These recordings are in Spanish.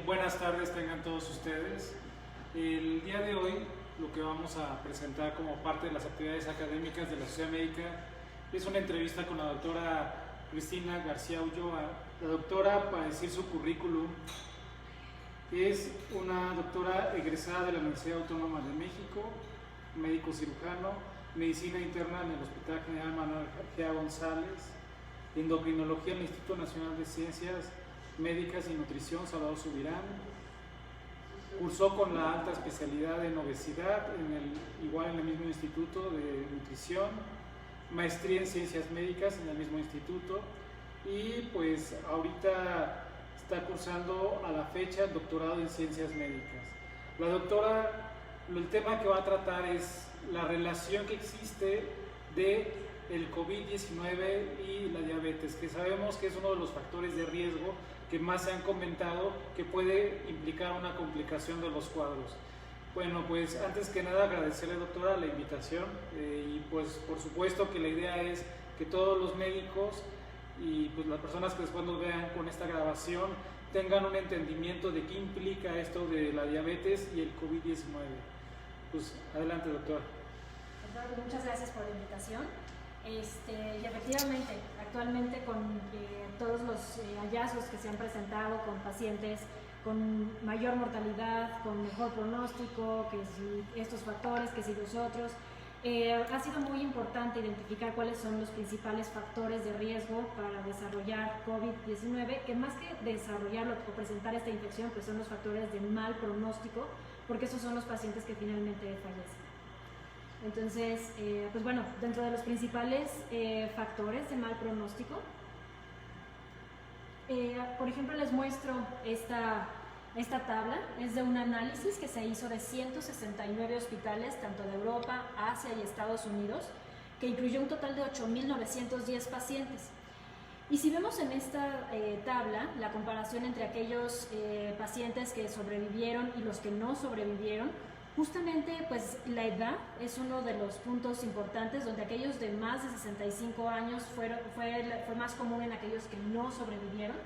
Buenas tardes tengan todos ustedes. El día de hoy lo que vamos a presentar como parte de las actividades académicas de la Sociedad Médica es una entrevista con la doctora Cristina García Ulloa. La doctora, para decir su currículum, es una doctora egresada de la Universidad Autónoma de México, médico cirujano, medicina interna en el Hospital General Manuel G. González, endocrinología en el Instituto Nacional de Ciencias Médicas y Nutrición Salvador Subirán. Cursó con la alta especialidad en obesidad, igual en el mismo instituto de nutrición, maestría en ciencias médicas en el mismo instituto y pues ahorita está cursando a la fecha el doctorado en ciencias médicas. La doctora, el tema que va a tratar es la relación que existe de el COVID-19 y la diabetes, que sabemos que es uno de los factores de riesgo que más se han comentado que puede implicar una complicación de los cuadros. Bueno, pues antes que nada agradecerle, doctora, la invitación y pues por supuesto que la idea es que todos los médicos y pues las personas que después nos vean con esta grabación tengan un entendimiento de qué implica esto de la diabetes y el COVID-19. Pues adelante, doctora. Doctor, muchas gracias por la invitación. Y efectivamente, actualmente con todos los hallazgos que se han presentado con pacientes con mayor mortalidad, con mejor pronóstico, que si estos factores, que si los otros, ha sido muy importante identificar cuáles son los principales factores de riesgo para desarrollar COVID-19, que más que desarrollarlo o presentar esta infección, pues son los factores de mal pronóstico, porque esos son los pacientes que finalmente fallecen. Entonces, pues bueno, dentro de los principales factores de mal pronóstico, por ejemplo, les muestro esta tabla. Es de un análisis que se hizo de 169 hospitales, tanto de Europa, Asia y Estados Unidos, que incluyó un total de 8.910 pacientes. Y si vemos en esta tabla la comparación entre aquellos pacientes que sobrevivieron y los que no sobrevivieron, justamente pues la edad es uno de los puntos importantes, donde aquellos de más de 65 años fue más común en aquellos que no sobrevivieron.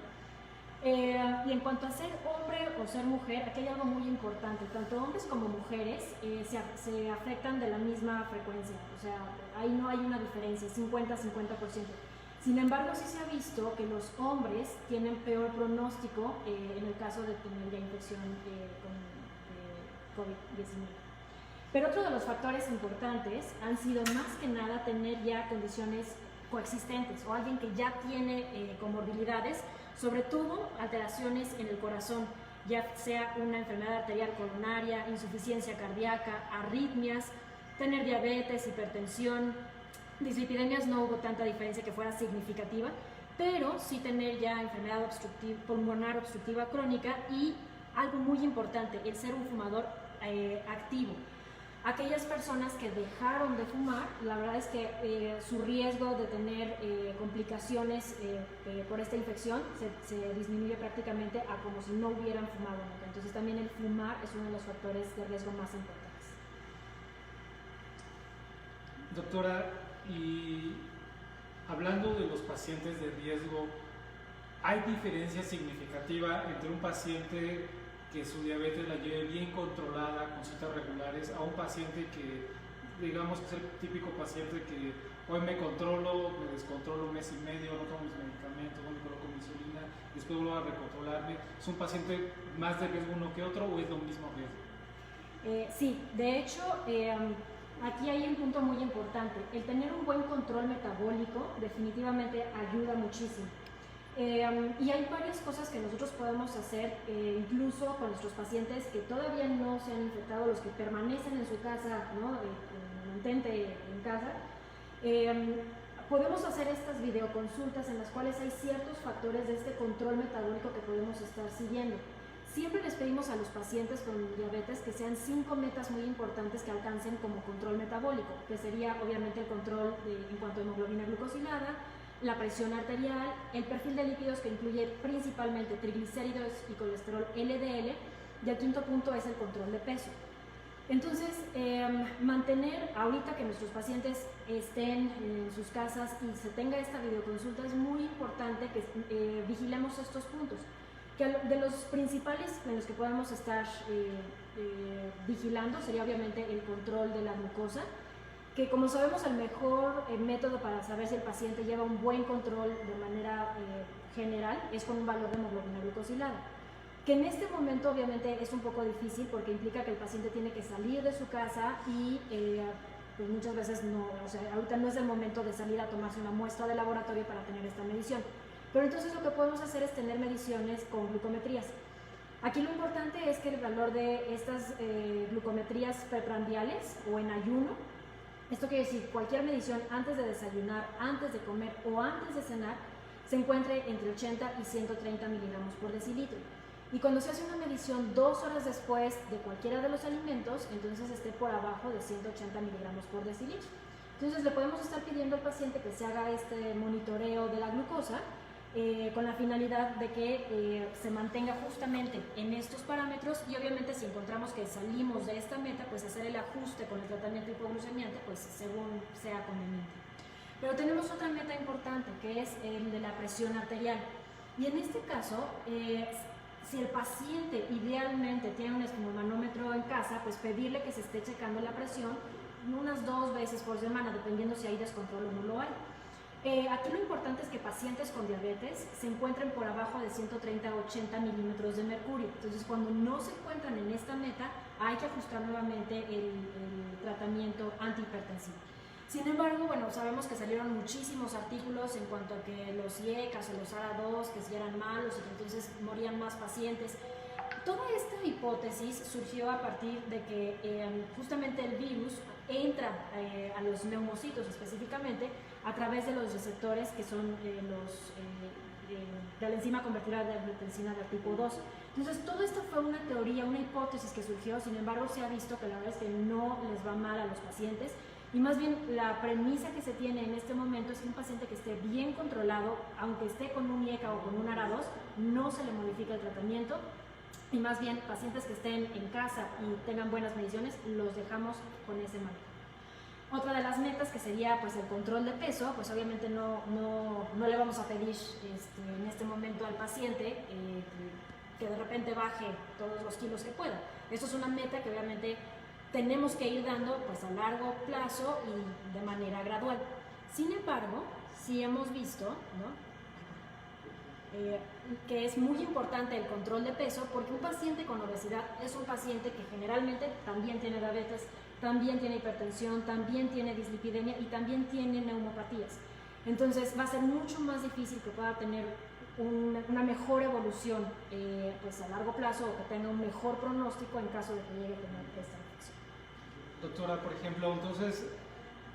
Y en cuanto a ser hombre o ser mujer, aquí hay algo muy importante: tanto hombres como mujeres se afectan de la misma frecuencia, o sea, ahí no hay una diferencia, 50-50%. Sin embargo, sí se ha visto que los hombres tienen peor pronóstico en el caso de tener la infección con COVID-19. Pero otro de los factores importantes han sido más que nada tener ya condiciones coexistentes o alguien que ya tiene comorbilidades, sobre todo alteraciones en el corazón, ya sea una enfermedad arterial coronaria, insuficiencia cardíaca, arritmias, tener diabetes, hipertensión. Dislipidemias no hubo tanta diferencia que fuera significativa, pero sí tener ya enfermedad pulmonar obstructiva crónica y algo muy importante, el ser un fumador activo. Aquellas personas que dejaron de fumar, la verdad es que su riesgo de tener complicaciones por esta infección se disminuye prácticamente a como si no hubieran fumado nunca. Entonces también el fumar es uno de los factores de riesgo más importantes. Doctora, y hablando de los pacientes de riesgo, ¿hay diferencia significativa entre un paciente que su diabetes la lleve bien controlada, con citas regulares, a un paciente que, digamos, que es el típico paciente que hoy me controlo, me descontrolo un mes y medio, no tomo mis medicamentos, no me coloco mi insulina, después vuelvo a recontrolarme? ¿Es un paciente más de riesgo uno que otro o es lo mismo riesgo? Sí, de hecho, aquí hay un punto muy importante. El tener un buen control metabólico definitivamente ayuda muchísimo. Y hay varias cosas que nosotros podemos hacer, incluso con nuestros pacientes que todavía no se han infectado, los que permanecen en su casa, ¿no? Mantente en casa. Podemos hacer estas videoconsultas en las cuales hay ciertos factores de este control metabólico que podemos estar siguiendo. Siempre les pedimos a los pacientes con diabetes que sean 5 metas muy importantes que alcancen como control metabólico, que sería obviamente el control en cuanto a hemoglobina glucosilada, la presión arterial, el perfil de lípidos que incluye principalmente triglicéridos y colesterol LDL, y el quinto punto es el control de peso. Entonces, mantener ahorita que nuestros pacientes estén en sus casas y se tenga esta videoconsulta, es muy importante que vigilemos estos puntos. Que de los principales en los que podemos estar vigilando sería obviamente el control de la glucosa, que como sabemos el mejor método para saber si el paciente lleva un buen control de manera general es con un valor de hemoglobina glucosilada, que en este momento obviamente es un poco difícil porque implica que el paciente tiene que salir de su casa y pues muchas veces no, o sea, ahorita no es el momento de salir a tomarse una muestra de laboratorio para tener esta medición. Pero entonces lo que podemos hacer es tener mediciones con glucometrías. Aquí lo importante es que el valor de estas glucometrías preprandiales o en ayuno, esto quiere decir cualquier medición antes de desayunar, antes de comer o antes de cenar, se encuentre entre 80 y 130 miligramos por decilitro. Y cuando se hace una medición 2 horas después de cualquiera de los alimentos, entonces esté por abajo de 180 miligramos por decilitro. Entonces le podemos estar pidiendo al paciente que se haga este monitoreo de la glucosa con la finalidad de que se mantenga justamente en estos parámetros y obviamente si encontramos que salimos de esta meta, pues hacer el ajuste con el tratamiento hipoglucemiante, pues según sea conveniente. Pero tenemos otra meta importante que es el de la presión arterial. Y en este caso, si el paciente idealmente tiene un espumomanómetro en casa, pues pedirle que se esté checando la presión unas 2 veces por semana, dependiendo si hay descontrol o no lo hay. Aquí lo importante es que pacientes con diabetes se encuentren por abajo de 130 a 80 milímetros de mercurio. Entonces, cuando no se encuentran en esta meta, hay que ajustar nuevamente el tratamiento antihipertensivo. Sin embargo, bueno, sabemos que salieron muchísimos artículos en cuanto a que los IECAS o los ARA2 que si eran malos y que entonces morían más pacientes. Toda esta hipótesis surgió a partir de que justamente el virus entra a los neumocitos específicamente a través de los receptores que son de la enzima convertidora de angiotensina de tipo 2. Entonces, todo esto fue una teoría, una hipótesis que surgió, sin embargo, se ha visto que la verdad es que no les va mal a los pacientes y más bien la premisa que se tiene en este momento es que un paciente que esté bien controlado, aunque esté con un IECA o con un ARA2, no se le modifica el tratamiento y más bien pacientes que estén en casa y tengan buenas mediciones, los dejamos con ese manejo. Otra de las metas que sería pues el control de peso, pues obviamente no le vamos a pedir en este momento al paciente que de repente baje todos los kilos que pueda. Esto es una meta que obviamente tenemos que ir dando pues a largo plazo y de manera gradual. Sin embargo, sí hemos visto, ¿no? Que es muy importante el control de peso porque un paciente con obesidad es un paciente que generalmente también tiene diabetes, también tiene hipertensión, también tiene dislipidemia y también tiene neumopatías. Entonces va a ser mucho más difícil que pueda tener una mejor evolución pues a largo plazo o que tenga un mejor pronóstico en caso de que llegue a tener esta infección. Doctora, por ejemplo, entonces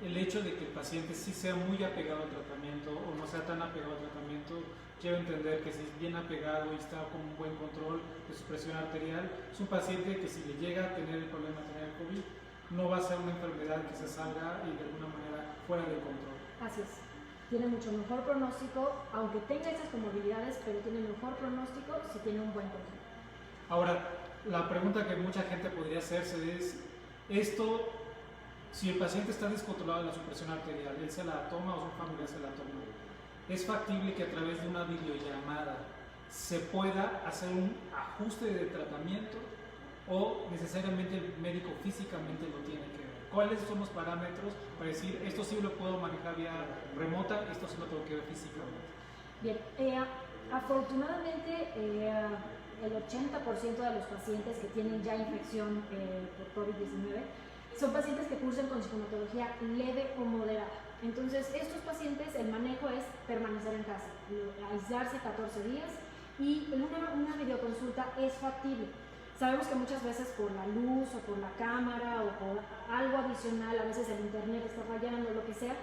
el hecho de que el paciente sí sea muy apegado al tratamiento o no sea tan apegado al tratamiento, quiero entender que si es bien apegado y está con un buen control de su presión arterial, es un paciente que si le llega a tener el problema de tener el COVID, no va a ser una enfermedad que se salga y de alguna manera fuera de control. Así es. Tiene mucho mejor pronóstico, aunque tenga esas comorbilidades, pero tiene mejor pronóstico si tiene un buen control. Ahora, la pregunta que mucha gente podría hacerse es, si el paciente está descontrolado de la presión arterial, él se la toma o su familia se la toma, ¿es factible que a través de una videollamada se pueda hacer un ajuste de tratamiento o necesariamente el médico físicamente lo tiene que ver? ¿Cuáles son los parámetros para decir, esto sí lo puedo manejar vía remota, esto sí lo tengo que ver físicamente? Bien, afortunadamente el 80% de los pacientes que tienen ya infección por COVID-19 son pacientes que cursan con sintomatología leve o moderada. Entonces, estos pacientes, el manejo es permanecer en casa, aislarse 14 días y una videoconsulta es factible. Sabemos que muchas veces por la luz o por la cámara o por algo adicional, a veces el internet está fallando, lo que sea,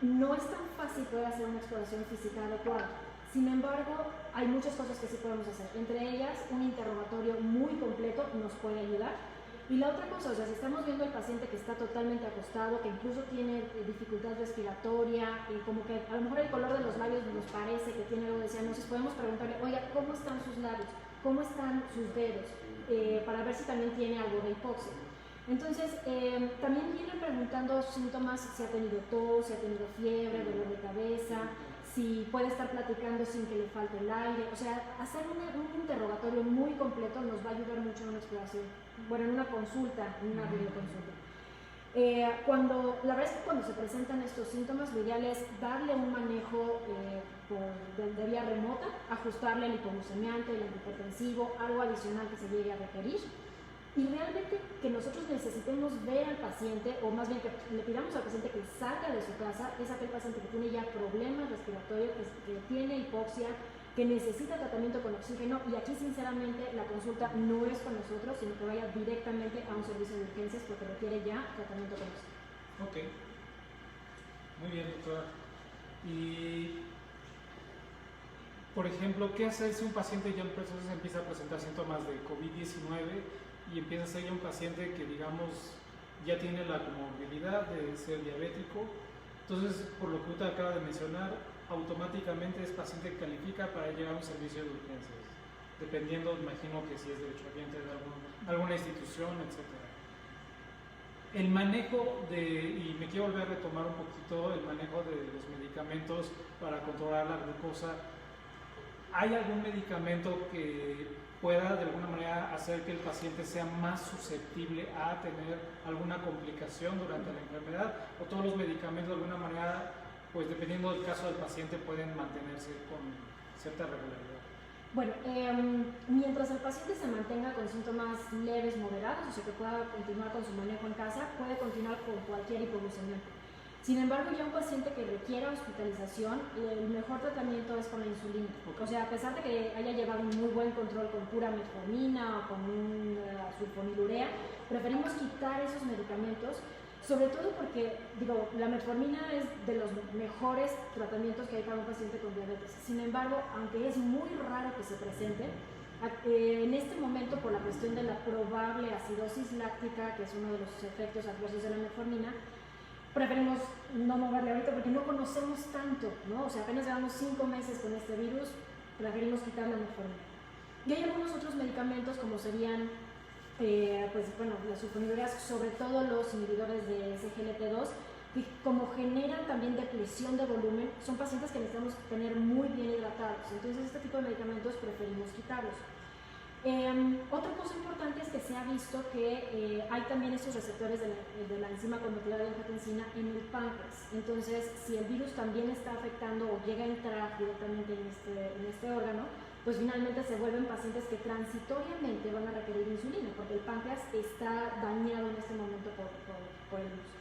no es tan fácil poder hacer una exploración física adecuada. Sin embargo, hay muchas cosas que sí podemos hacer. Entre ellas, un interrogatorio muy completo nos puede ayudar. Y la otra cosa, o sea, si estamos viendo al paciente que está totalmente acostado, que incluso tiene dificultad respiratoria, como que a lo mejor el color de los labios nos parece que tiene algo de cianosis, podemos preguntarle, oiga, ¿cómo están sus labios? ¿Cómo están sus dedos? Para ver si también tiene algo de hipoxia. Entonces, también vienen preguntando síntomas, si ha tenido tos, si ha tenido fiebre, dolor de cabeza, si puede estar platicando sin que le falte el aire, o sea, hacer un interrogatorio muy completo nos va a ayudar mucho en una exploración, bueno, en una consulta, en una videoconsulta. La verdad es que cuando se presentan estos síntomas, lo ideal es darle un manejo de vía remota, ajustarle el hipoglucemiante, el antihipertensivo, algo adicional que se llegue a requerir. Y realmente que nosotros necesitemos ver al paciente, o más bien que le pidamos al paciente que salga de su casa, es aquel paciente que tiene ya problemas respiratorios, que tiene hipoxia, que necesita tratamiento con oxígeno, y aquí sinceramente la consulta no es con nosotros, sino que vaya directamente a un servicio de urgencias porque requiere ya tratamiento con oxígeno. Ok, muy bien, doctora. Y, por ejemplo, ¿qué hacer si un paciente ya entonces empieza a presentar síntomas de COVID-19 y empieza a ser ya un paciente que, digamos, ya tiene la comorbilidad de ser diabético? Entonces, por lo que usted acaba de mencionar, automáticamente es paciente que califica para llegar a un servicio de urgencias, dependiendo, imagino que si es derechohabiente de alguna institución, etc. El manejo y me quiero volver a retomar un poquito el manejo de los medicamentos para controlar la glucosa. ¿Hay algún medicamento que pueda de alguna manera hacer que el paciente sea más susceptible a tener alguna complicación durante la enfermedad? ¿O todos los medicamentos de alguna manera, pues dependiendo del caso del paciente, pueden mantenerse con cierta regularidad? Bueno, mientras el paciente se mantenga con síntomas leves, moderados, o sea que pueda continuar con su manejo en casa, puede continuar con cualquier hipoglucemiante. Sin embargo, ya un paciente que requiera hospitalización, el mejor tratamiento es con la insulina. O sea, a pesar de que haya llevado un muy buen control con pura metformina o con sulfonilurea, preferimos quitar esos medicamentos, sobre todo porque, la metformina es de los mejores tratamientos que hay para un paciente con diabetes. Sin embargo, aunque es muy raro que se presente, en este momento, por la cuestión de la probable acidosis láctica, que es uno de los efectos adversos de la metformina, preferimos no moverle ahorita porque no conocemos tanto, ¿no? O sea, apenas llevamos 5 meses con este virus, preferimos quitar la metformina. Y hay algunos otros medicamentos como serían, las sulfonilureas, sobre todo los inhibidores de SGLT2, que como generan también depleción de volumen, son pacientes que necesitamos tener muy bien hidratados. Entonces, este tipo de medicamentos preferimos quitarlos. Otra cosa importante es que se ha visto que hay también estos receptores de la enzima convertidora de angiotensina en el páncreas. Entonces, si el virus también está afectando o llega a entrar directamente en este órgano, pues finalmente se vuelven pacientes que transitoriamente van a requerir insulina, porque el páncreas está dañado en este momento por el virus.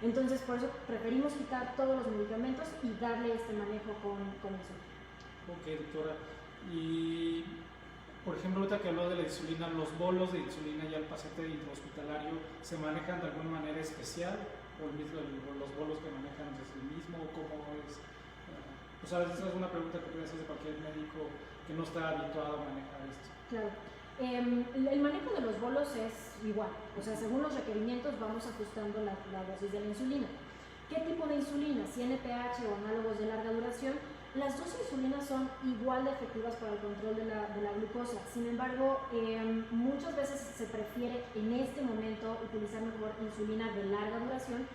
Entonces, por eso preferimos quitar todos los medicamentos y darle este manejo con insulina. Ok, doctora. Y, por ejemplo, ahorita que habló de la insulina, ¿los bolos de insulina ya el paciente intrahospitalario se manejan de alguna manera especial? ¿O los bolos que manejan desde el mismo? ¿Cómo es? Pues a veces es una pregunta que puede hacer de cualquier médico que no está habituado a manejar esto. Claro. El manejo de los bolos es igual, o sea, según los requerimientos vamos ajustando la dosis de la insulina. ¿Qué tipo de insulina? Si NPH o análogos de larga duración, las dos insulinas son igual de efectivas para el control de la glucosa. Sin embargo, muchas veces se prefiere en este momento utilizar mejor insulina de larga duración,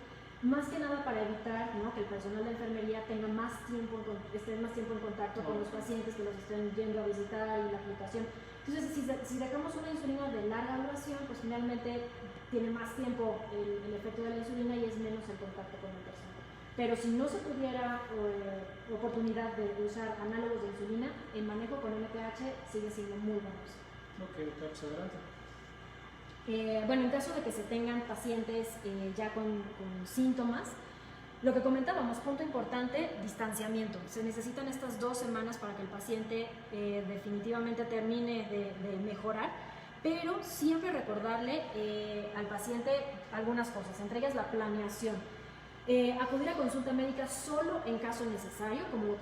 más que nada para evitar, ¿no?, que el personal de enfermería tenga esté más tiempo en contacto con los pacientes que los estén yendo a visitar y la aplicación. Entonces, si dejamos una insulina de larga duración, pues finalmente tiene más tiempo el efecto de la insulina y es menos el contacto con el paciente. Pero si no se tuviera oportunidad de usar análogos de insulina, el manejo con NPH sigue siendo muy bueno. Ok, doctor, pues adelante. En caso de que se tengan pacientes ya con síntomas, lo que comentábamos, punto importante, distanciamiento. Se necesitan estas 2 semanas para que el paciente definitivamente termine de mejorar, pero siempre recordarle al paciente algunas cosas, entre ellas la planeación. Acudir a consulta médica solo en caso necesario, como lo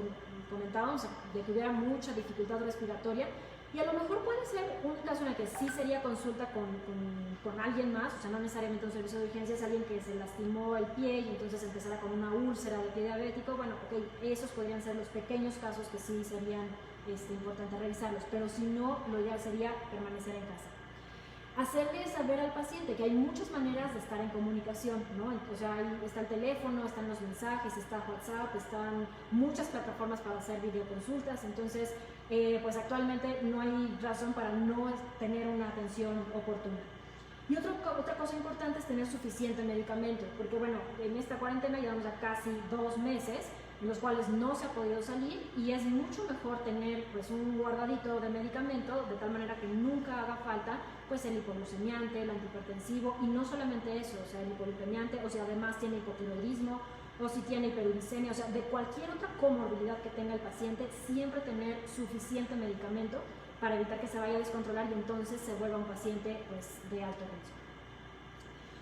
comentábamos, de que hubiera mucha dificultad respiratoria. Y a lo mejor puede ser un caso en el que sí sería consulta con alguien más, o sea, no necesariamente un servicio de urgencias, alguien que se lastimó el pie y entonces empezara con una úlcera de pie diabético. Bueno, ok, esos podrían ser los pequeños casos que sí serían importante revisarlos, pero si no, lo ideal sería permanecer en casa. hacerle saber al paciente que hay muchas maneras de estar en comunicación, ¿no? O sea, ahí está el teléfono, están los mensajes, está WhatsApp, están muchas plataformas para hacer videoconsultas. Entonces, pues actualmente no hay razón para no tener una atención oportuna. Y otra cosa importante es tener suficiente medicamento, porque bueno, en esta cuarentena llevamos ya casi 2 meses en los cuales no se ha podido salir, y es mucho mejor tener pues un guardadito de medicamento de tal manera que nunca haga falta pues el hipoglucemiante, el antihipertensivo, y no solamente eso, o sea, el hipolipemiante, o si además tiene hipotiroidismo, o si tiene hiperuricemia, o sea, de cualquier otra comorbilidad que tenga el paciente, siempre tener suficiente medicamento para evitar que se vaya a descontrolar y entonces se vuelva un paciente pues de alto riesgo.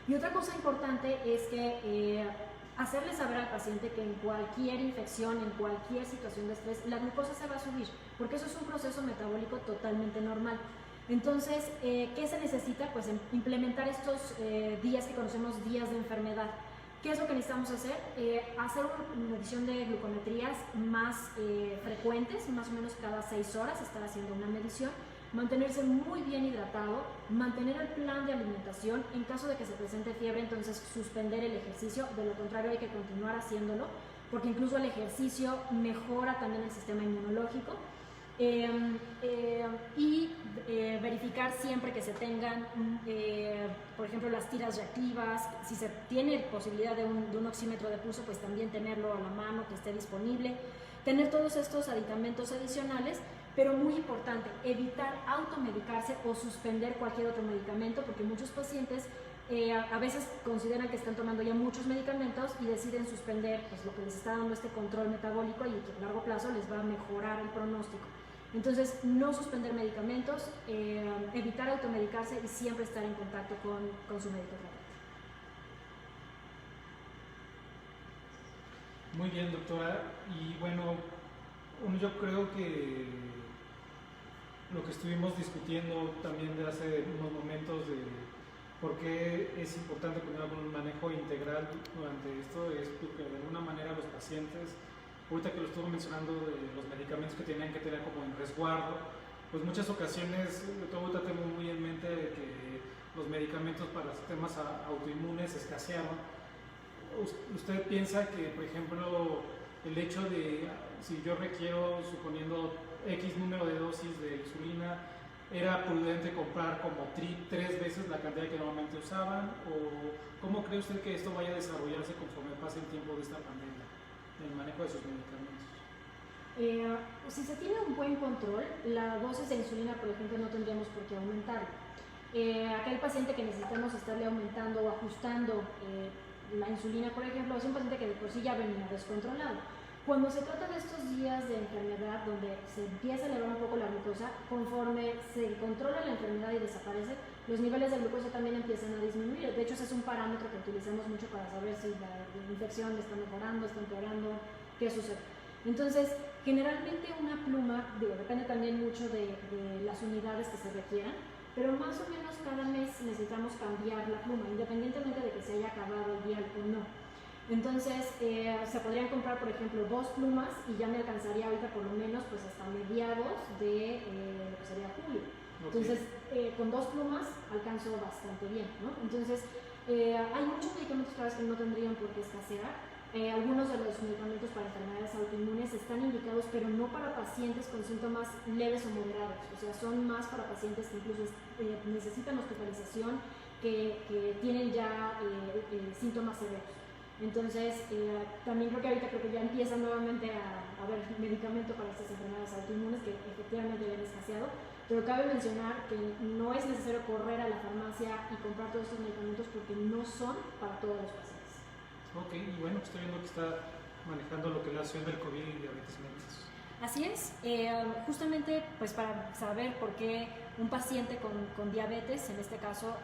Y otra cosa importante es que hacerle saber al paciente que en cualquier infección, en cualquier situación de estrés, la glucosa se va a subir, porque eso es un proceso metabólico totalmente normal. Entonces, ¿qué se necesita? Pues implementar estos días que conocemos días de enfermedad. ¿Qué es lo que necesitamos hacer? Hacer una medición de glucometrías más frecuentes, más o menos cada 6 horas, estar haciendo una medición, mantenerse muy bien hidratado, mantener el plan de alimentación. En caso de que se presente fiebre, entonces suspender el ejercicio, de lo contrario hay que continuar haciéndolo, porque incluso el ejercicio mejora también el sistema inmunológico. Y verificar siempre que se tengan, por ejemplo, las tiras reactivas. Si se tiene posibilidad de un oxímetro de pulso, pues también tenerlo a la mano, que esté disponible. Tener todos estos aditamentos adicionales, pero muy importante, evitar automedicarse o suspender cualquier otro medicamento, porque muchos pacientes a veces consideran que están tomando ya muchos medicamentos y deciden suspender pues, lo que les está dando este control metabólico, y que a largo plazo les va a mejorar el pronóstico. Entonces, no suspender medicamentos, evitar automedicarse y siempre estar en contacto con su médico tratante. Muy bien, doctora. Y bueno, yo creo que lo que estuvimos discutiendo también de hace unos momentos de por qué es importante tener un manejo integral durante esto, es porque de alguna manera los pacientes, ahorita que lo estuvo mencionando de los medicamentos que tenían que tener como en resguardo, pues muchas ocasiones, ahorita tengo muy en mente de que los medicamentos para sistemas autoinmunes escasearon. ¿Usted piensa que, por ejemplo, el hecho de, si yo requiero, suponiendo X número de dosis de insulina, era prudente comprar como 3 veces la cantidad que normalmente usaban? ¿O cómo cree usted que esto vaya a desarrollarse conforme pase el tiempo de esta pandemia, en el manejo de sus medicamentos? Si se tiene un buen control, la dosis de insulina, por ejemplo, no tendríamos por qué aumentar. Aquel paciente que necesitamos estarle aumentando o ajustando la insulina, por ejemplo, es un paciente que de por sí ya venía descontrolado. Cuando se trata de estos días de enfermedad donde se empieza a elevar un poco la glucosa, conforme se controla la enfermedad y desaparece, los niveles de glucosa también empiezan a disminuir. De hecho, ese es un parámetro que utilizamos mucho para saber si la infección está mejorando, está empeorando, qué sucede. Entonces, generalmente una pluma, depende también mucho de las unidades que se requieran, pero más o menos cada mes necesitamos cambiar la pluma, independientemente de que se haya acabado el vial o no. Entonces, se podrían comprar, por ejemplo, 2 plumas y ya me alcanzaría ahorita por lo menos pues hasta mediados de lo que sería julio. Okay. Entonces, con 2 plumas alcanzo bastante bien, ¿no? Entonces, hay muchos medicamentos que no tendrían por qué escasear. Algunos de los medicamentos para enfermedades autoinmunes están indicados, pero no para pacientes con síntomas leves o moderados. O sea, son más para pacientes que incluso necesitan hospitalización, que tienen ya síntomas severos. Entonces, también creo que ya empieza nuevamente a haber medicamento para estas enfermedades autoinmunes que efectivamente habían escaseado, pero cabe mencionar que no es necesario correr a la farmacia y comprar todos estos medicamentos porque no son para todos los pacientes. Ok, y bueno, estoy viendo que está manejando lo que es la acción del COVID y diabetes mellitus. Así es, justamente pues para saber por qué un paciente con diabetes, en este caso,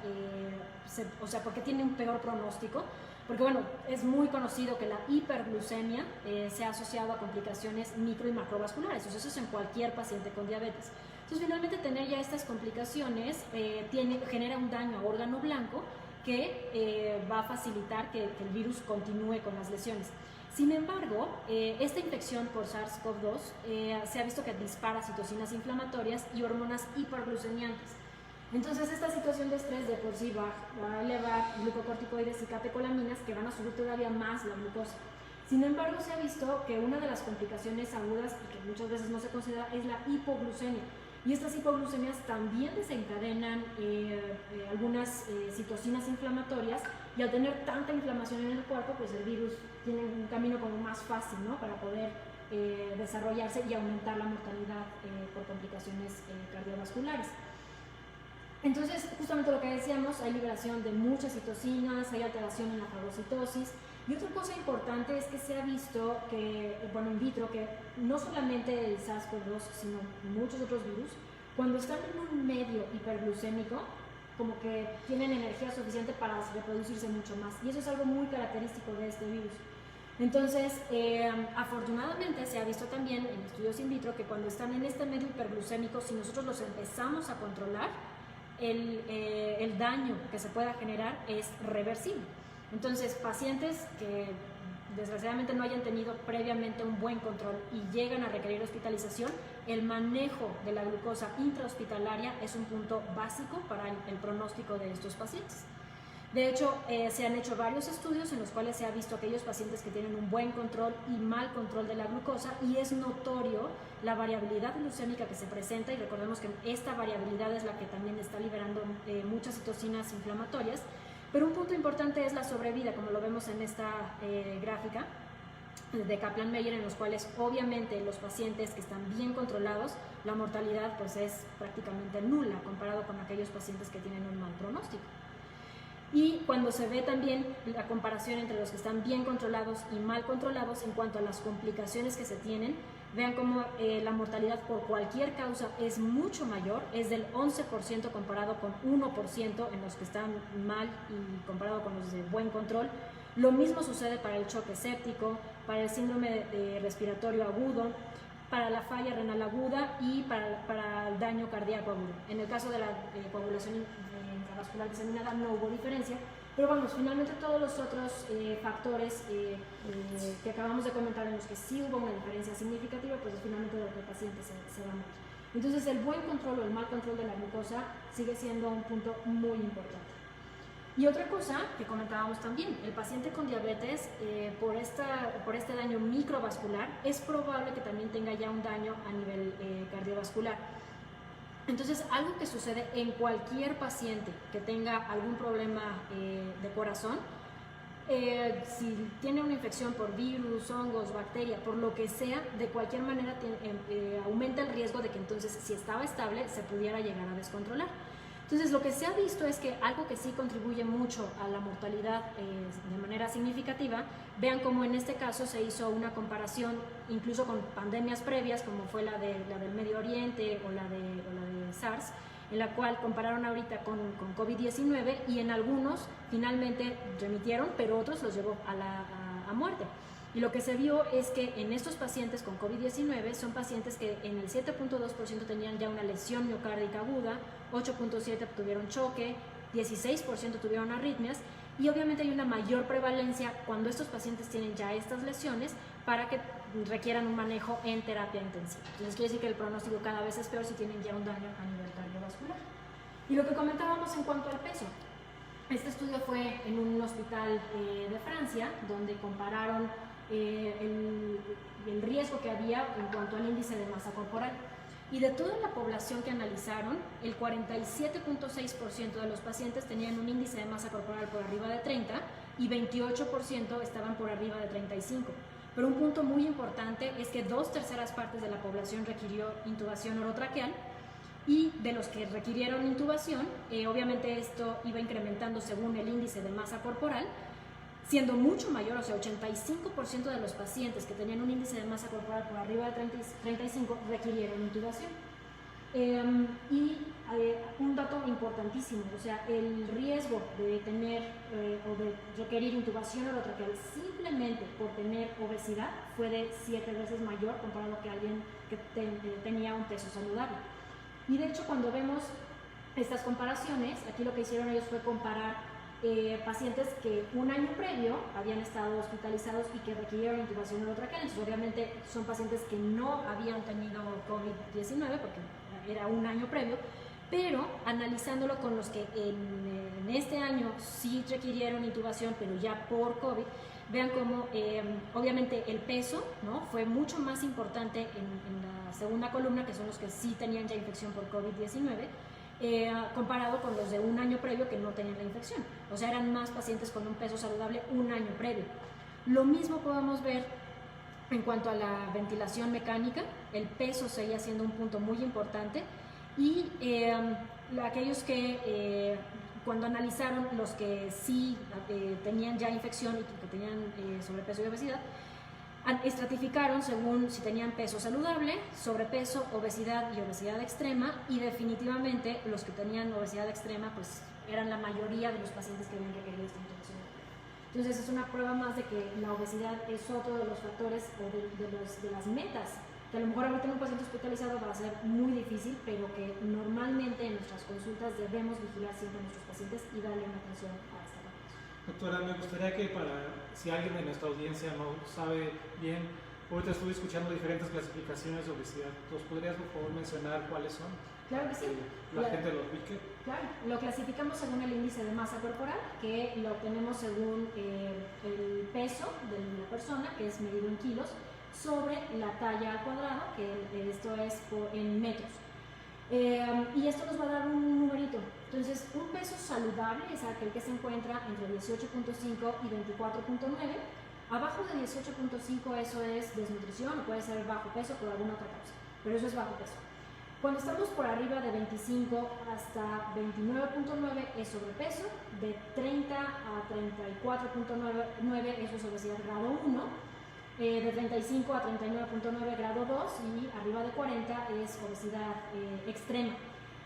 por qué tiene un peor pronóstico. Porque bueno, es muy conocido que la hiperglucemia se ha asociado a complicaciones micro y macrovasculares, o sea, eso es en cualquier paciente con diabetes. Entonces, finalmente, tener ya estas complicaciones genera un daño a órgano blanco que va a facilitar que el virus continúe con las lesiones. Sin embargo, esta infección por SARS-CoV-2 se ha visto que dispara citocinas inflamatorias y hormonas hiperglucemiantes. Entonces esta situación de estrés de por sí va a elevar glucocorticoides y catecolaminas que van a subir todavía más la glucosa. Sin embargo, se ha visto que una de las complicaciones agudas y que muchas veces no se considera es la hipoglucemia. Y estas hipoglucemias también desencadenan algunas citocinas inflamatorias, y al tener tanta inflamación en el cuerpo, pues el virus tiene un camino como más fácil, ¿no?, para poder desarrollarse y aumentar la mortalidad por complicaciones cardiovasculares. Entonces, justamente lo que decíamos, hay liberación de muchas citocinas, hay alteración en la fagocitosis. Y otra cosa importante es que se ha visto que, bueno, in vitro, que no solamente el SARS-CoV-2, sino muchos otros virus, cuando están en un medio hiperglucémico, como que tienen energía suficiente para reproducirse mucho más. Y eso es algo muy característico de este virus. Entonces, afortunadamente se ha visto también en estudios in vitro que cuando están en este medio hiperglucémico, si nosotros los empezamos a controlar, el daño que se pueda generar es reversible. Entonces, pacientes que desgraciadamente no hayan tenido previamente un buen control y llegan a requerir hospitalización, el manejo de la glucosa intrahospitalaria es un punto básico para el pronóstico de estos pacientes. De hecho, se han hecho varios estudios en los cuales se ha visto aquellos pacientes que tienen un buen control y mal control de la glucosa, y es notorio la variabilidad glucémica que se presenta, y recordemos que esta variabilidad es la que también está liberando muchas citocinas inflamatorias. Pero un punto importante es la sobrevida, como lo vemos en esta gráfica de Kaplan-Meier, en los cuales obviamente los pacientes que están bien controlados, la mortalidad pues es prácticamente nula comparado con aquellos pacientes que tienen un mal pronóstico. Y cuando se ve también la comparación entre los que están bien controlados y mal controlados en cuanto a las complicaciones que se tienen, vean cómo la mortalidad por cualquier causa es mucho mayor, es del 11% comparado con 1% en los que están mal y comparado con los de buen control. Lo mismo sucede para el choque séptico, para el síndrome respiratorio agudo, para la falla renal aguda y para el daño cardíaco agudo. En el caso de la coagulación intravascular diseminada no hubo diferencia, pero vamos, finalmente todos los otros factores que acabamos de comentar en los que sí hubo una diferencia significativa, pues finalmente el paciente se va a morir. Entonces el buen control o el mal control de la glucosa sigue siendo un punto muy importante. Y otra cosa que comentábamos también, el paciente con diabetes, por este daño microvascular, es probable que también tenga ya un daño a nivel cardiovascular. Entonces, algo que sucede en cualquier paciente que tenga algún problema de corazón, si tiene una infección por virus, hongos, bacteria, por lo que sea, de cualquier manera aumenta el riesgo de que entonces, si estaba estable, se pudiera llegar a descontrolar. Entonces, lo que se ha visto es que algo que sí contribuye mucho a la mortalidad de manera significativa, vean cómo en este caso se hizo una comparación incluso con pandemias previas, como fue la del Medio Oriente o la de SARS, en la cual compararon ahorita con COVID-19, y en algunos finalmente remitieron, pero otros los llevó a muerte. Y lo que se vio es que en estos pacientes con COVID-19 son pacientes que en el 7.2% tenían ya una lesión miocárdica aguda, 8.7% tuvieron choque, 16% tuvieron arritmias, y obviamente hay una mayor prevalencia cuando estos pacientes tienen ya estas lesiones para que requieran un manejo en terapia intensiva. Entonces quiere decir que el pronóstico cada vez es peor si tienen ya un daño a nivel cardiovascular. Y lo que comentábamos en cuanto al peso. Este estudio fue en un hospital de Francia, donde compararon el riesgo que había en cuanto al índice de masa corporal. Y de toda la población que analizaron, el 47.6% de los pacientes tenían un índice de masa corporal por arriba de 30 y 28% estaban por arriba de 35. Pero un punto muy importante es que 2/3 partes de la población requirió intubación orotraqueal, y de los que requirieron intubación, obviamente esto iba incrementando según el índice de masa corporal, siendo mucho mayor, o sea, 85% de los pacientes que tenían un índice de masa corporal por arriba de 35 requirieron intubación. Un dato importantísimo, o sea, el riesgo de tener o de requerir intubación orotraqueal simplemente por tener obesidad fue de 7 veces mayor comparado que alguien que tenía un peso saludable. Y de hecho, cuando vemos estas comparaciones, aquí lo que hicieron ellos fue comparar pacientes que un año previo habían estado hospitalizados y que requirieron intubación orotraqueal. Entonces, obviamente son pacientes que no habían tenido COVID-19 porque era un año previo, pero analizándolo con los que en este año sí requirieron intubación, pero ya por COVID, vean cómo obviamente el peso, ¿no?, fue mucho más importante en la segunda columna, que son los que sí tenían ya infección por COVID-19, comparado con los de un año previo que no tenían la infección. O sea, eran más pacientes con un peso saludable un año previo. Lo mismo podemos ver en cuanto a la ventilación mecánica. El peso seguía siendo un punto muy importante, y aquellos que cuando analizaron los que sí tenían ya infección y que tenían sobrepeso y obesidad, estratificaron según si tenían peso saludable, sobrepeso, obesidad y obesidad extrema, y definitivamente los que tenían obesidad extrema pues eran la mayoría de los pacientes que habían requerido esta intervención. Entonces es una prueba más de que la obesidad es otro de los factores o de las metas que a lo mejor ahorita en un paciente hospitalizado va a ser muy difícil, pero que normalmente en nuestras consultas debemos vigilar siempre a nuestros pacientes y darle una atención a esta parte. Doctora, me gustaría que si alguien de nuestra audiencia no sabe bien, ahorita estuve escuchando diferentes clasificaciones de obesidad. ¿Nos podrías por favor mencionar cuáles son? Claro que sí. La gente lo ubique. Claro, lo clasificamos según el índice de masa corporal, que lo obtenemos según el peso de la persona, que es medido en kilos, sobre la talla al cuadrado, que esto es en metros. Y esto nos va a dar un numerito. Entonces, un peso saludable es aquel que se encuentra entre 18.5 y 24.9. Abajo de 18.5 eso es desnutrición, o puede ser bajo peso por alguna otra causa, pero eso es bajo peso. Cuando estamos por arriba de 25 hasta 29.9 es sobrepeso, de 30 a 34.9 eso es obesidad grado 1, de 35 a 39.9 grado 2, y arriba de 40 es obesidad extrema.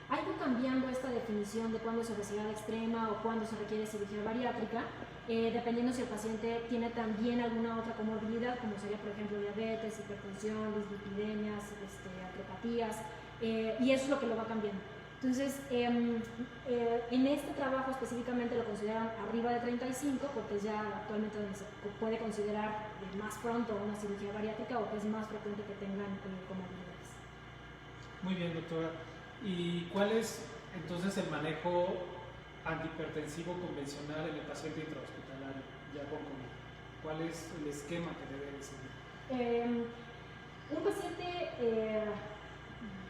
Ha ido cambiando esta definición de cuándo es obesidad extrema o cuándo se requiere cirugía bariátrica, dependiendo si el paciente tiene también alguna otra comorbilidad, como sería por ejemplo diabetes, hipertensión, dislipidemias, artropatías, y eso es lo que lo va cambiando. Entonces, en este trabajo específicamente lo consideran arriba de 35, porque es ya actualmente donde se puede considerar más pronto una cirugía bariátrica, o que es más frecuente que tengan comorbilidades. Muy bien, doctora. ¿Y cuál es entonces el manejo antihipertensivo convencional en el paciente intrahospitalario ya con COVID? ¿Cuál es el esquema que debe de seguir? Un paciente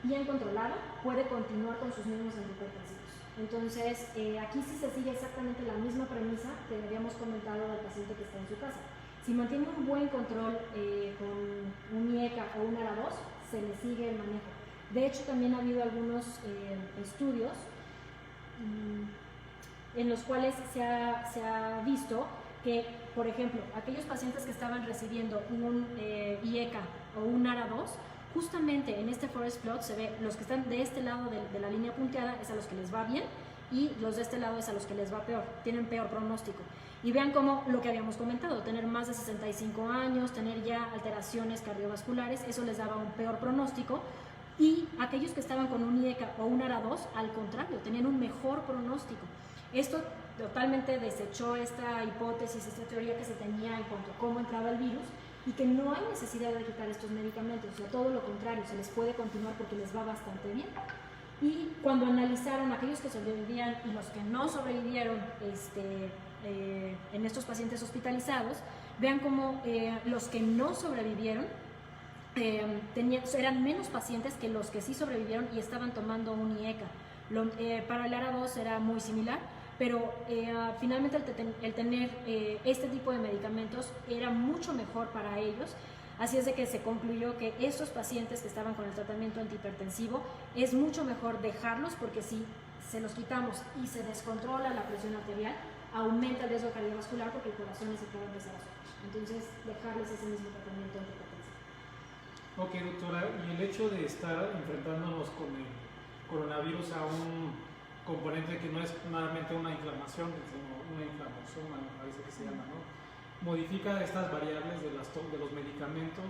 bien controlado puede continuar con sus mismos antihipertensivos. Entonces, aquí sí se sigue exactamente la misma premisa que habíamos comentado del paciente que está en su casa. Si mantiene un buen control con un IECA o un ARA2, se le sigue el manejo. De hecho, también ha habido algunos estudios en los cuales se ha visto que, por ejemplo, aquellos pacientes que estaban recibiendo un IECA o un ARA2, justamente en este forest plot se ve los que están de este lado de la línea punteada es a los que les va bien, y los de este lado es a los que les va peor, tienen peor pronóstico. Y vean cómo lo que habíamos comentado, tener más de 65 años, tener ya alteraciones cardiovasculares, eso les daba un peor pronóstico. Y aquellos que estaban con un IECA o un ARA2, al contrario, tenían un mejor pronóstico. Esto totalmente desechó esta hipótesis, esta teoría que se tenía en cuanto a cómo entraba el virus, y que no hay necesidad de quitar estos medicamentos, o sea, todo lo contrario, se les puede continuar porque les va bastante bien. Y cuando analizaron aquellos que sobrevivían y los que no sobrevivieron en estos pacientes hospitalizados, vean cómo los que no sobrevivieron eran menos pacientes que los que sí sobrevivieron y estaban tomando un IECA. Para el ARA2 era muy similar, pero finalmente el tener este tipo de medicamentos era mucho mejor para ellos. Así es de que se concluyó que estos pacientes que estaban con el tratamiento antihipertensivo es mucho mejor dejarlos, porque si se los quitamos y se descontrola la presión arterial, aumenta el riesgo cardiovascular porque el corazón se puede empezar a sufrir. Entonces, dejarles ese mismo tratamiento antihipertensivo. Ok, doctora, y el hecho de estar enfrentándonos con el coronavirus a un componente que no es meramente una inflamación, sino una inflamación, me parece que se llama, ¿no? ¿Modifica estas variables de los medicamentos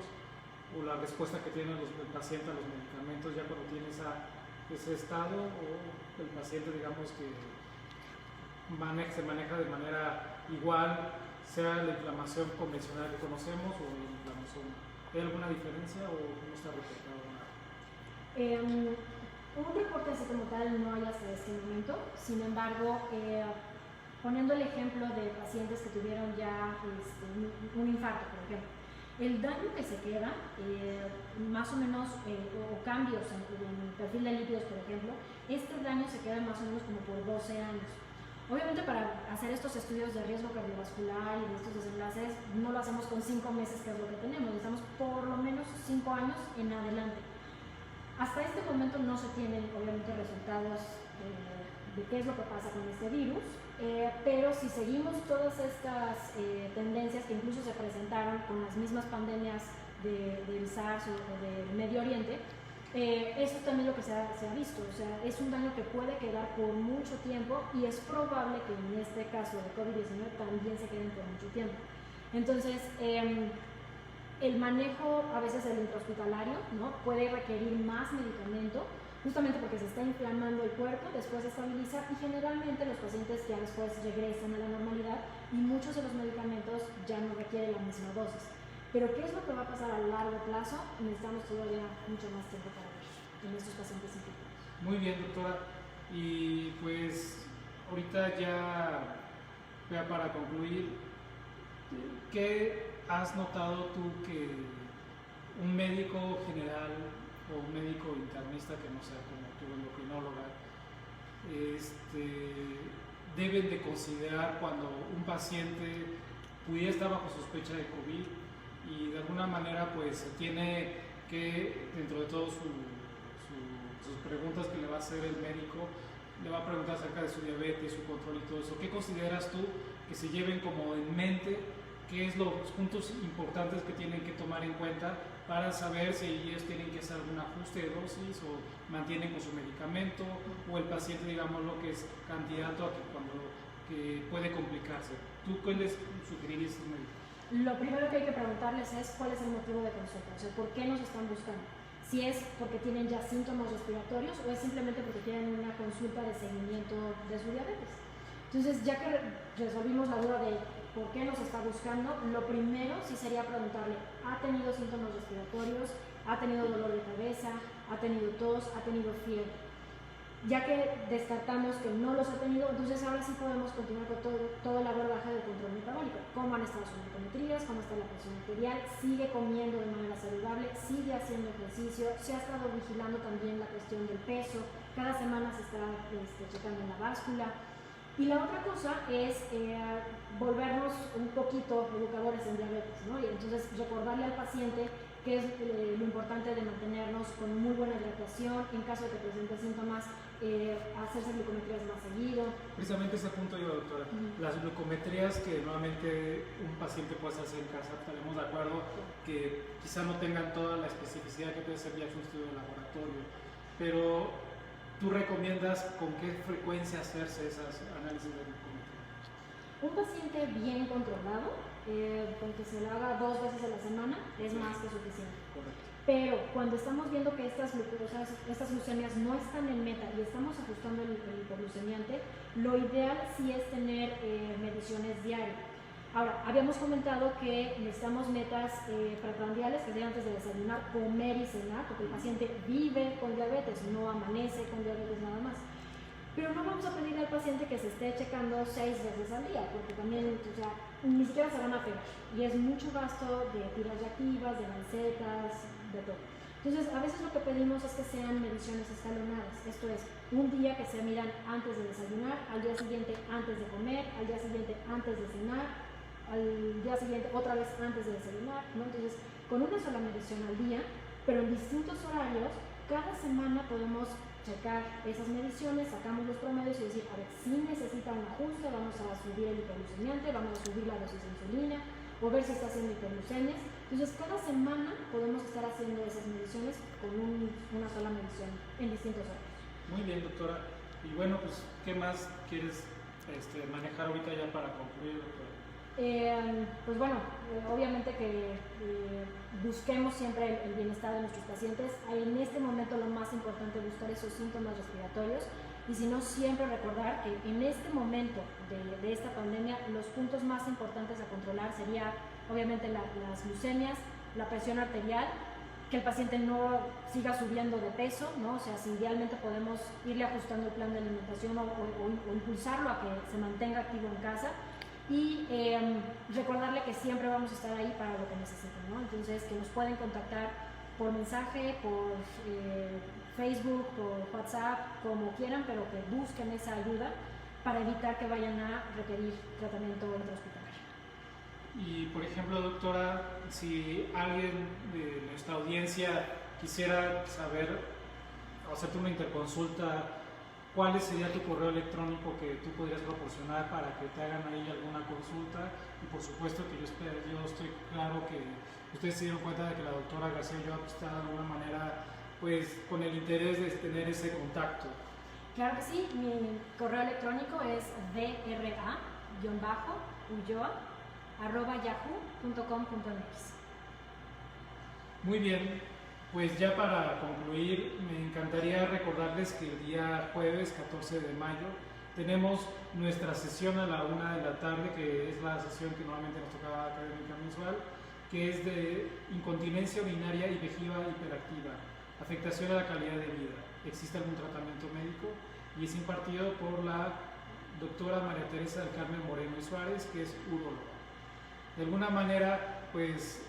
o la respuesta que tiene el paciente a los medicamentos ya cuando tiene ese estado, o el paciente, digamos, que se maneja de manera igual, sea la inflamación convencional que conocemos o la inflamación? ¿Hay alguna diferencia o no está reportado nada? Un reporte así como tal no hay hasta este momento. Sin embargo, poniendo el ejemplo de pacientes que tuvieron ya un infarto, por ejemplo, el daño que se queda, más o menos, o cambios en el perfil de lípidos, por ejemplo, este daño se queda más o menos como por 12 años. Obviamente, para hacer estos estudios de riesgo cardiovascular y de estos desenlaces, no lo hacemos con 5 meses, que es lo que tenemos, necesitamos por lo menos 5 años en adelante. Hasta este momento no se tienen, obviamente, resultados de qué es lo que pasa con este virus, pero si seguimos todas estas tendencias que incluso se presentaron con las mismas pandemias del SARS o del Medio Oriente, eso es también lo que se ha visto. O sea, es un daño que puede quedar por mucho tiempo y es probable que en este caso de COVID-19 también se queden por mucho tiempo. Entonces, el manejo a veces el intrahospitalario, ¿no?, puede requerir más medicamento, justamente porque se está inflamando el cuerpo, después se estabiliza y generalmente los pacientes ya después regresan a la normalidad y muchos de los medicamentos ya no requieren la misma dosis. Pero ¿qué es lo que va a pasar a largo plazo? Necesitamos todavía mucho más tiempo para ver en estos pacientes infectados. Muy bien, doctora. Y pues ahorita ya para concluir, ¿qué has notado tú que un médico general o un médico internista que no sea como tu endocrinóloga deben de considerar cuando un paciente pudiera estar bajo sospecha de COVID y de alguna manera pues se tiene que, dentro de todas sus preguntas que le va a hacer el médico, le va a preguntar acerca de su diabetes, su control y todo eso? ¿Qué consideras tú que se lleven como en mente? ¿Qué es los puntos importantes que tienen que tomar en cuenta para saber si ellos tienen que hacer algún ajuste de dosis o mantienen con su medicamento, o el paciente, digamos, lo que es candidato a que puede complicarse? ¿Tú qué les sugerirías a los médicos? Lo primero que hay que preguntarles es cuál es el motivo de consulta, o sea, ¿por qué nos están buscando? Si es porque tienen ya síntomas respiratorios o es simplemente porque tienen una consulta de seguimiento de su diabetes. Entonces, ya que resolvimos la duda de por qué nos está buscando, lo primero sí sería preguntarle: ¿ha tenido síntomas respiratorios? ¿Ha tenido dolor de cabeza? ¿Ha tenido tos? ¿Ha tenido fiebre? Ya que descartamos que no los ha tenido, entonces ahora sí podemos continuar con todo el abordaje del control metabólico. ¿Cómo han estado sus glucometrías? ¿Cómo está la presión arterial? ¿Sigue comiendo de manera saludable? ¿Sigue haciendo ejercicio? ¿Se ha estado vigilando también la cuestión del peso? Cada semana se está checando en la báscula. Y la otra cosa es volvernos un poquito educadores en diabetes, ¿no? Y entonces recordarle al paciente que es lo importante de mantenernos con muy buena hidratación, en caso de que presente síntomas, hacerse glucometrías más seguido. Precisamente ese punto yo, doctora. Las glucometrías que nuevamente un paciente puede hacer en casa, estaremos de acuerdo que quizá no tengan toda la especificidad que puede ser ya un estudio de laboratorio, pero ¿tú recomiendas con qué frecuencia hacerse esas análisis de glucometría? Un paciente bien controlado, con que se lo haga 2 veces a la semana, es más que suficiente. Correcto. Pero cuando estamos viendo que estas glucemias no están en meta y estamos ajustando el hipoglucemiante, lo ideal sí es tener mediciones diarias. Ahora, habíamos comentado que necesitamos metas preprandiales, que sean antes de desayunar, comer y cenar, porque el paciente vive con diabetes, no amanece con diabetes nada más. Pero no vamos a pedirle al paciente que se esté checando 6 veces al día, porque también, o sea, ni siquiera se van a pegar. Y es mucho gasto de tiras reactivas, de lancetas, de todo. Entonces, a veces lo que pedimos es que sean mediciones escalonadas. Esto es, un día que se miran antes de desayunar, al día siguiente antes de comer, al día siguiente antes de cenar, al día siguiente otra vez antes de desayunar, ¿no? Entonces, con una sola medición al día, pero en distintos horarios, cada semana podemos checar esas mediciones, sacamos los promedios y decir, a ver, si necesita un ajuste, vamos a subir el hipoglucemiante, vamos a subir la dosis de insulina, o ver si está haciendo hiperglucemias. Entonces, cada semana podemos estar haciendo esas mediciones con una sola medición en distintos horarios. Muy bien, doctora. Y bueno, pues, ¿qué más quieres manejar ahorita ya para concluir, doctora? Pues bueno, obviamente que busquemos siempre el bienestar de nuestros pacientes. En este momento lo más importante es buscar esos síntomas respiratorios, y si no, siempre recordar que en este momento de esta pandemia los puntos más importantes a controlar sería obviamente las glucemias, la presión arterial que el paciente no siga subiendo de peso, ¿no? O sea, si idealmente podemos irle ajustando el plan de alimentación o impulsarlo a que se mantenga activo en casa y recordarle que siempre vamos a estar ahí para lo que necesiten, ¿no? Entonces, que nos pueden contactar por mensaje, por Facebook, por WhatsApp, como quieran, pero que busquen esa ayuda para evitar que vayan a requerir tratamiento intrahospitalario. Y por ejemplo, doctora, si alguien de nuestra audiencia quisiera saber, hacerte una interconsulta, ¿cuál sería tu correo electrónico que tú podrías proporcionar para que te hagan ahí alguna consulta? Y por supuesto que yo estoy claro que ustedes se dieron cuenta de que la doctora García Ulloa está de alguna manera pues con el interés de tener ese contacto. Claro que sí, mi correo electrónico es dra-ulloa@yahoo.com.mx. Muy bien, pues ya para concluir, me encantaría recordarles que el día jueves 14 de mayo tenemos nuestra sesión a la 1 de la tarde, que es la sesión que normalmente nos toca académica mensual, que es de incontinencia urinaria y vejiga hiperactiva, afectación a la calidad de vida. ¿Existe algún tratamiento médico? Y es impartido por la doctora María Teresa del Carmen Moreno y Suárez, que es uróloga. De alguna manera, pues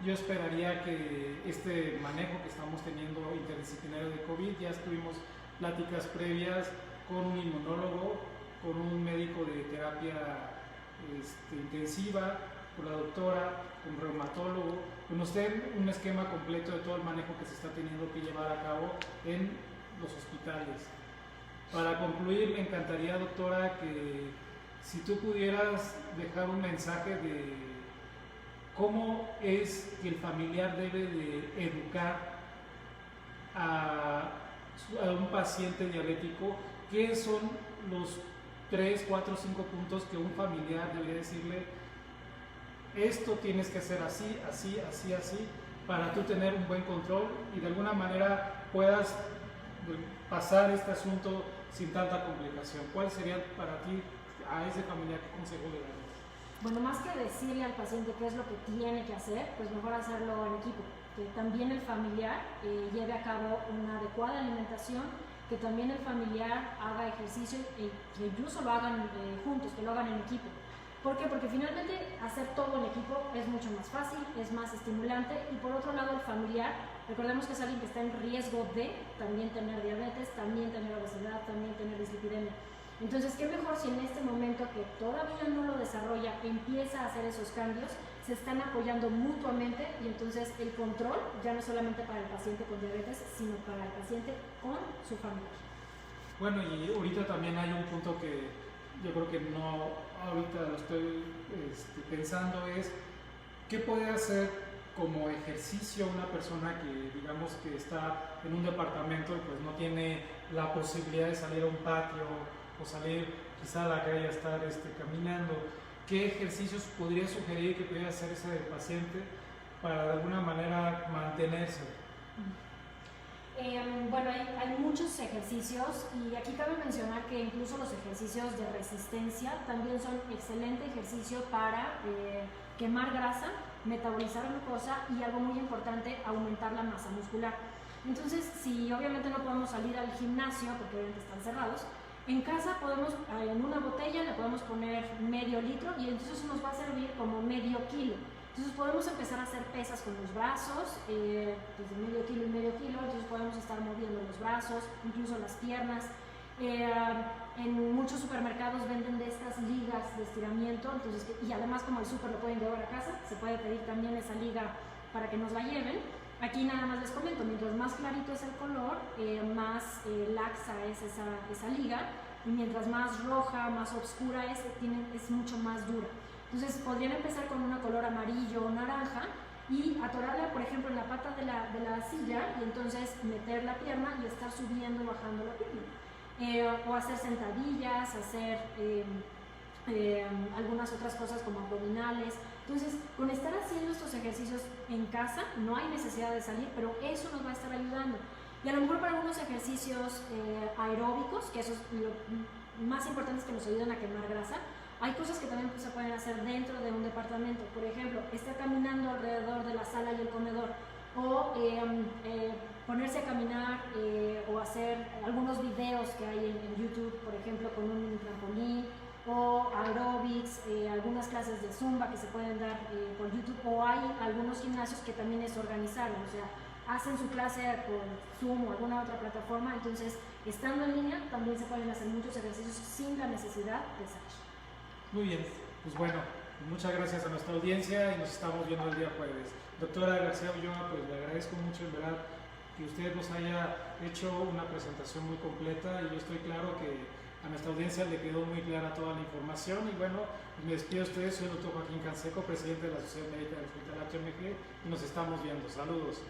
yo esperaría que este manejo que estamos teniendo interdisciplinario de COVID, ya tuvimos pláticas previas con un inmunólogo, con un médico de terapia intensiva, con la doctora, con un reumatólogo, que nos den un esquema completo de todo el manejo que se está teniendo que llevar a cabo en los hospitales. Para concluir, me encantaría, doctora, que si tú pudieras dejar un mensaje de cómo es que el familiar debe de educar a un paciente diabético, ¿qué son los 3, 4, 5 puntos que un familiar debería decirle? Esto tienes que hacer así, así, así, así, para tú tener un buen control y de alguna manera puedas pasar este asunto sin tanta complicación. ¿Cuál sería para ti, a ese familiar, qué consejo le darías? Bueno, más que decirle al paciente qué es lo que tiene que hacer, pues mejor hacerlo en equipo. Que también el familiar lleve a cabo una adecuada alimentación, que también el familiar haga ejercicio y que incluso lo hagan juntos, que lo hagan en equipo. ¿Por qué? Porque finalmente hacer todo en equipo es mucho más fácil, es más estimulante y por otro lado el familiar, recordemos que es alguien que está en riesgo de también tener diabetes, también tener obesidad, también tener dislipidemia. Entonces, ¿qué mejor si en este momento que todavía no lo desarrolla, empieza a hacer esos cambios, se están apoyando mutuamente y entonces el control ya no es solamente para el paciente con diabetes, sino para el paciente con su familia? Bueno, y ahorita también hay un punto que yo creo que no, ahorita lo estoy pensando, es ¿qué puede hacer como ejercicio una persona que digamos que está en un departamento y pues no tiene la posibilidad de salir a un patio o salir quizá a la calle a estar caminando? ¿Qué ejercicios podría sugerir que pudiera hacer ese paciente para de alguna manera mantenerse? Bueno, hay muchos ejercicios y aquí cabe mencionar que incluso los ejercicios de resistencia también son excelente ejercicio para quemar grasa, metabolizar glucosa y algo muy importante, aumentar la masa muscular. Entonces, si obviamente no podemos salir al gimnasio porque obviamente están cerrados, en casa podemos, en una botella le podemos poner medio litro y entonces nos va a servir como medio kilo. Entonces podemos empezar a hacer pesas con los brazos, desde medio kilo y medio kilo, entonces podemos estar moviendo los brazos, incluso las piernas. En muchos supermercados venden de estas ligas de estiramiento, entonces, y además como el súper lo pueden llevar a casa, se puede pedir también esa liga para que nos la lleven. Aquí nada más les comento, mientras más clarito es el color, más laxa es esa liga, y mientras más roja, más oscura es mucho más dura. Entonces podrían empezar con una color amarillo o naranja y atorarla, por ejemplo, en la pata de la silla y entonces meter la pierna y estar subiendo y bajando la pierna. O hacer sentadillas, hacer algunas otras cosas como abdominales. Entonces, con estar haciendo estos ejercicios en casa, no hay necesidad de salir, pero eso nos va a estar ayudando. Y a lo mejor para algunos ejercicios aeróbicos, que eso es lo más importante, es que nos ayudan a quemar grasa, hay cosas que también se pueden hacer dentro de un departamento. Por ejemplo, estar caminando alrededor de la sala y el comedor, o ponerse a caminar o hacer algunos videos que hay en YouTube, por ejemplo, con un mini trampolín, o aerobics, algunas clases de zumba que se pueden dar por YouTube, o hay algunos gimnasios que también es organizado, o sea, hacen su clase por Zoom o alguna otra plataforma, entonces estando en línea también se pueden hacer muchos ejercicios sin la necesidad de salir. Muy bien, pues bueno, muchas gracias a nuestra audiencia y nos estamos viendo el día jueves. Doctora García Ulloa, pues le agradezco mucho en verdad que usted nos haya hecho una presentación muy completa y yo estoy claro que a nuestra audiencia le quedó muy clara toda la información y bueno, me despido de ustedes, soy el doctor Joaquín Canseco, presidente de la Sociedad Médica del Hospital HMG y nos estamos viendo. Saludos.